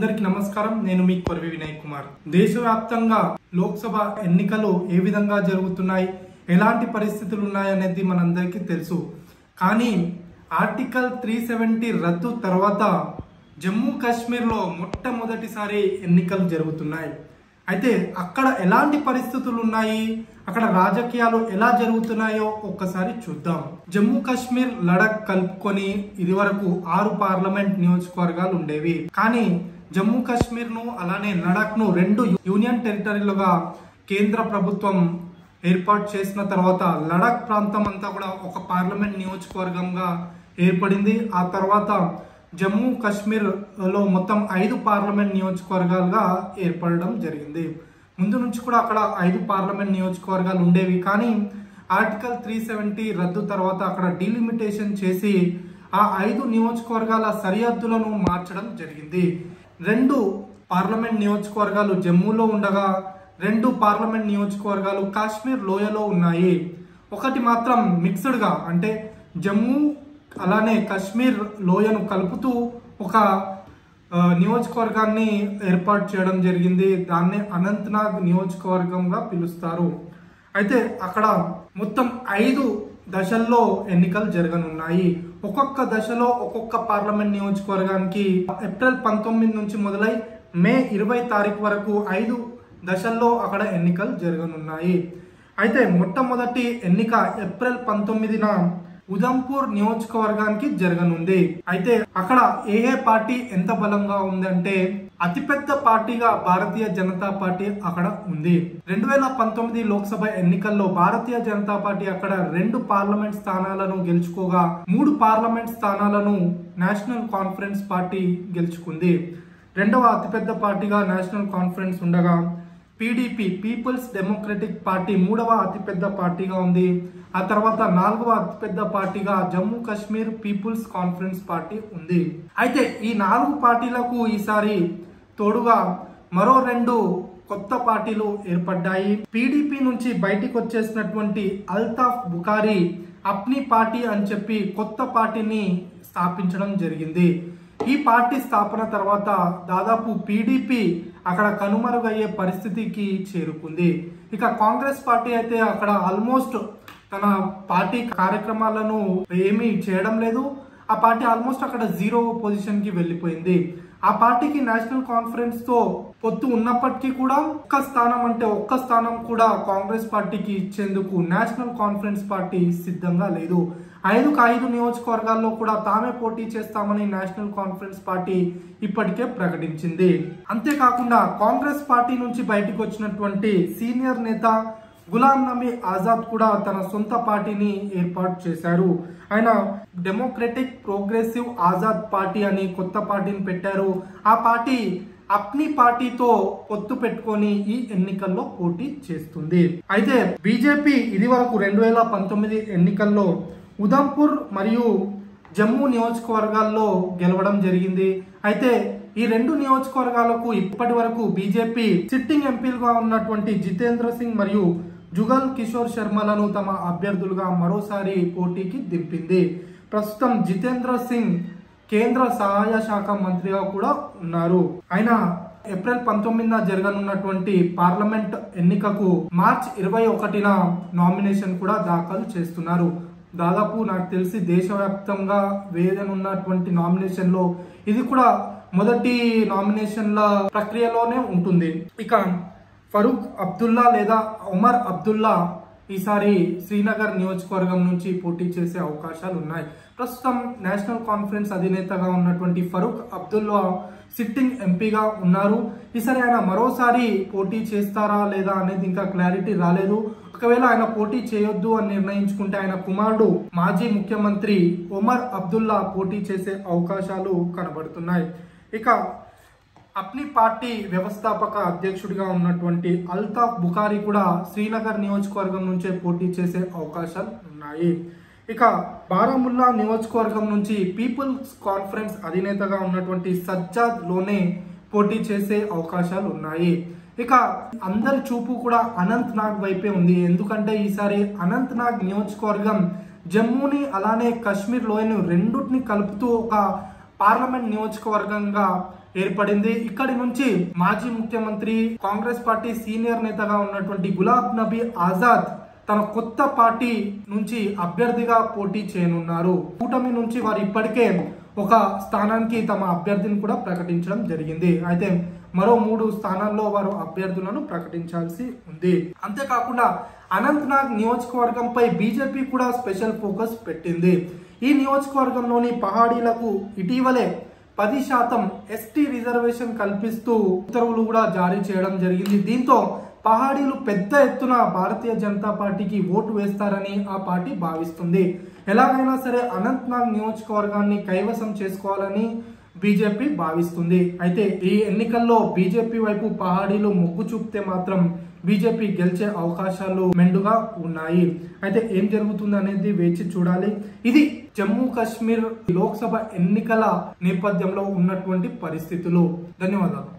అందరికీ నమస్కారం. నేను మీ కొరవి వినయ్ కుమార్. దేశవ్యాప్తంగా లోక్సభ ఎన్నికలు ఏ విధంగా జరుగుతున్నాయి, ఎలాంటి పరిస్థితులు ఉన్నాయనేది మనందరికీ తెలుసు. కానీ ఆర్టికల్ 370 రద్దు తర్వాత జమ్మూ కాశ్మీర్లో మొట్టమొదటిసారి ఎన్నికలు జరుగుతున్నాయి. అయితే అక్కడ ఎలాంటి పరిస్థితులు ఉన్నాయి, అక్కడ రాజకీయాలు ఎలా జరుగుతున్నాయో ఒక్కసారి చూద్దాం. జమ్మూ కాశ్మీర్, లడక్ కలుపుకొని ఇది వరకు 6 పార్లమెంట్ నియోజకవర్గాలు ఉండేవి. కానీ జమ్మూ కాశ్మీర్ ను అలానే లడక్ ను 2 యూనియన్ టెరిటరీలుగా కేంద్ర ప్రభుత్వం ఏర్పాటు చేసిన తర్వాత లడక్ ప్రాంతం అంతా కూడా ఒక పార్లమెంట్ నియోజకవర్గంగా ఏర్పడింది. ఆ తర్వాత జమ్మూ కాశ్మీర్ లో మొత్తం 5 పార్లమెంట్ నియోజకవర్గాలుగా ఏర్పడడం జరిగింది. ముందు నుంచి కూడా అక్కడ 5 పార్లమెంట్ నియోజకవర్గాలు ఉండేవి. కానీ ఆర్టికల్ 370 రద్దు తర్వాత అక్కడ డీలిమిటేషన్ చేసి ఆ 5 నియోజకవర్గాల సరిహద్దులను మార్చడం జరిగింది. 2 పార్లమెంట్ నియోజకవర్గాలు జమ్మూలో ఉండగా 2 పార్లమెంట్ నియోజకవర్గాలు కాశ్మీర్ లోయలో ఉన్నాయి. ఒకటి మాత్రం మిక్స్డ్ గా, అంటే జమ్మూ అలానే కాశ్మీర్ లోయను కలుపుతూ ఒక నియోజకవర్గాన్ని ఏర్పాటు చేయడం జరిగింది. దాన్ని అనంతనాగ్ నియోజకవర్గంగా పిలుస్తారు. అయితే అక్కడ మొత్తం 5 దశల్లో ఎన్నికలు జరగనున్నాయి. ఒక్కొక్క దశలో ఒక్కొక్క పార్లమెంట్ నియోజకవర్గానికి ఏప్రిల్ 19 నుంచి మొదలై మే 20 తారీఖు వరకు 5 దశల్లో అక్కడ ఎన్నికలు జరగనున్నాయి. అయితే మొట్టమొదటి ఎన్నిక ఏప్రిల్ 19న ఉదంపూర్ నియోజకవర్గానికి జరగనుంది. అయితే అక్కడ ఏ పార్టీ ఎంత బలంగా ఉందంటే అతిపెద్ద పార్టీగా భారతీయ జనతా పార్టీ అక్కడ ఉంది. 2019 లోక్సభ ఎన్నికల్లో భారతీయ జనతా పార్టీ అక్కడ 2 పార్లమెంట్ స్థానాలను గెలుచుకోగా 3 పార్లమెంట్ స్థానాలను నేషనల్ కాన్ఫరెన్స్ పార్టీ గెలుచుకుంది. రెండవ అతిపెద్ద పార్టీగా నేషనల్ కాన్ఫరెన్స్ ఉండగా పీడీపీ పీపుల్స్ డెమోక్రటిక్ పార్టీ 3వ అతిపెద్ద పార్టీగా ఉంది. ఆ తర్వాత 4వ అతిపెద్ద పార్టీగా Jammu Kashmir peoples conference party ఉంది. అయితే ఈ 4 పార్టీలకు ఈసారి తోడుగా మరో 2 కొత్త పార్టీలు ఏర్పడ్డాయి. పీడీపీ నుంచి బయటికి వచ్చేసినటువంటి అల్తాఫ్ బుఖారీ అప్నీ పార్టీ అని చెప్పి కొత్త పార్టీని స్థాపించడం జరిగింది. ఈ పార్టీ స్థాపన తర్వాత దాదాపు పీడీపీ అక్కడ కనుమరుగయ్యే పరిస్థితికి చేరుకుంది. ఇక కాంగ్రెస్ పార్టీ అయితే అక్కడ ఆల్మోస్ట్ తన పార్టీ కార్యక్రమాలను ఏమీ చేయడం లేదు. ఆ పార్టీ ఆల్మోస్ట్ అక్కడ 0 పొజిషన్ కి వెళ్ళిపోయింది. ఆ పార్టీకి నేషనల్ కాన్ఫరెన్స్ తో పొత్తు ఉన్నప్పటికీ కూడా ఒక్క స్థానం కూడా కాంగ్రెస్ పార్టీకి ఇచ్చేందుకు నేషనల్ కాన్ఫరెన్స్ పార్టీ సిద్ధంగా లేదు. 5 నియోజకవర్గాల్లో కూడా తామే పోటీ చేస్తామని నేషనల్ కాన్ఫరెన్స్ పార్టీ ఇప్పటికే ప్రకటించింది. అంతేకాకుండా కాంగ్రెస్ పార్టీ నుంచి బయటకు వచ్చినటువంటి సీనియర్ నేత గులాం నబీ ఆజాద్ కూడా తన సొంత పార్టీని ఏర్పాటు చేశారు. ఆయన డెమోక్రటిక్ ప్రోగ్రెసివ్ ఆజాద్ పార్టీ అని కొత్త పార్టీని పెట్టారు. ఆ పార్టీ అప్నీ పార్టీతో పొత్తు పెట్టుకొని ఈ ఎన్నికల్లో పోటీ చేస్తుంది. అయితే బీజేపీ ఇది వరకు 2019 ఎన్నికల్లో ఉదంపూర్ మరియు జమ్మూ నియోజకవర్గాల్లో గెలవడం జరిగింది. అయితే ఈ 2 నియోజకవర్గాలకు ఇప్పటి వరకు బీజేపీ సిట్టింగ్ ఎంపీలుగా ఉన్నటువంటి జితేంద్ర సింగ్ మరియు జుగల్ కిషోర్ శర్మలను తమ అభ్యర్థులుగా మరోసారి పోటీకి దింపింది. ప్రస్తుతం జితేంద్ర సింగ్ కేంద్ర సహాయ శాఖ మంత్రిగా కూడా ఉన్నారు. ఆయన ఏప్రిల్ 19న జరగనున్నటువంటి పార్లమెంట్ ఎన్నికకు మార్చ్ 21న నామినేషన్ కూడా దాఖలు చేస్తున్నారు. దాదాపు నాకు తెలిసి దేశవ్యాప్తంగా వేయనున్నటువంటి నామినేషన్ లో ఇది కూడా మొదటి నామినేషన్ల ప్రక్రియలోనే ఉంటుంది. ఇక ఫరూక్ అబ్దుల్లా లేదా ఉమర్ అబ్దుల్లా ఈసారి శ్రీనగర్ నియోజకవర్గం నుంచి పోటీ చేసే అవకాశాలు ఉన్నాయి. ప్రస్తుతం నేషనల్ కాన్ఫరెన్స్ అధినేతగా ఉన్నటువంటి ఫరూక్ అబ్దుల్లా సిట్టింగ్ ఎంపీగా ఉన్నారు. ఈసారి ఆయన మరోసారి పోటీ చేస్తారా లేదా అనేది ఇంకా క్లారిటీ రాలేదు. ఒకవేళ ఆయన పోటీ చేయొద్దు అని నిర్ణయించుకుంటే ఆయన కుమారుడు మాజీ ముఖ్యమంత్రి ఉమర్ అబ్దుల్లా పోటీ చేసే అవకాశాలు కనబడుతున్నాయి. ఇక అప్నీ పార్టీ వ్యవస్థాపక అధ్యక్షుడిగా ఉన్నటువంటి అల్తాఫ్ బుఖారీ కూడా శ్రీనగర్ నియోజకవర్గం నుంచే పోటీ చేసే అవకాశాలు ఉన్నాయి. ఇక బారాముల్లా నియోజకవర్గం నుంచి పీపుల్స్ కాన్ఫరెన్స్ అధినేతగా ఉన్నటువంటి సజ్జాద్ లోనే పోటీ చేసే అవకాశాలు ఉన్నాయి. ఇక అందరి చూపు కూడా అనంత్ నాగ్ వైపే ఉంది. ఎందుకంటే ఈసారి అనంత్ నాగ్ నియోజకవర్గం జమ్మూని అలానే కాశ్మీర్ లోయను రెండుని కలుపుతూ ఒక పార్లమెంట్ నియోజకవర్గంగా ఏర్పడింది. ఇక్కడి నుంచి మాజీ ముఖ్యమంత్రి కాంగ్రెస్ పార్టీ సీనియర్ నేతగా ఉన్నటువంటి గులాబ్ నబీ ఆజాద్ తన కొత్త పార్టీ నుంచి అభ్యర్థిగా పోటీ చేయనున్నారు. కూటమి నుంచి వారు ఇప్పటికే ఒక స్థానానికి తమ అభ్యర్థిని కూడా ప్రకటించడం జరిగింది. అయితే మరో 3 స్థానాల్లో వారు అభ్యర్థులను ప్రకటించాల్సి ఉంది. అంతేకాకుండా అనంతనాగ్ నియోజకవర్గంపై బీజేపీ కూడా స్పెషల్ ఫోకస్ పెట్టింది. ఈ నియోజకవర్గంలోని పహాడీలకు ఇటీవలే 10% ఎస్టీ రిజర్వేషన్ కల్పిస్తూ ఉత్తర్వులు కూడా జారీ చేయడం జరిగింది. దీంతో పహాడీలు పెద్ద ఎత్తున భారతీయ జనతా పార్టీకి ఓటు వేస్తారని ఆ పార్టీ భావిస్తుంది. ఎలాగైనా సరే అనంతనాగ్ నియోజకవర్గాన్ని కైవసం చేసుకోవాలని బీజేపీ భావిస్తుంది. అయితే ఈ ఎన్నికల్లో బీజేపీ వైపు పహాడీలు మొగ్గు చూపితే మాత్రం బీజేపీ గెలిచే అవకాశాలు మెండుగా ఉన్నాయి. అయితే ఏం జరుగుతుంది అనేది వేచి చూడాలి. ఇది జమ్మూ కాశ్మీర్ లోక్సభ ఎన్నికల నేపథ్యంలో ఉన్నటువంటి పరిస్థితులు. ధన్యవాదాలు.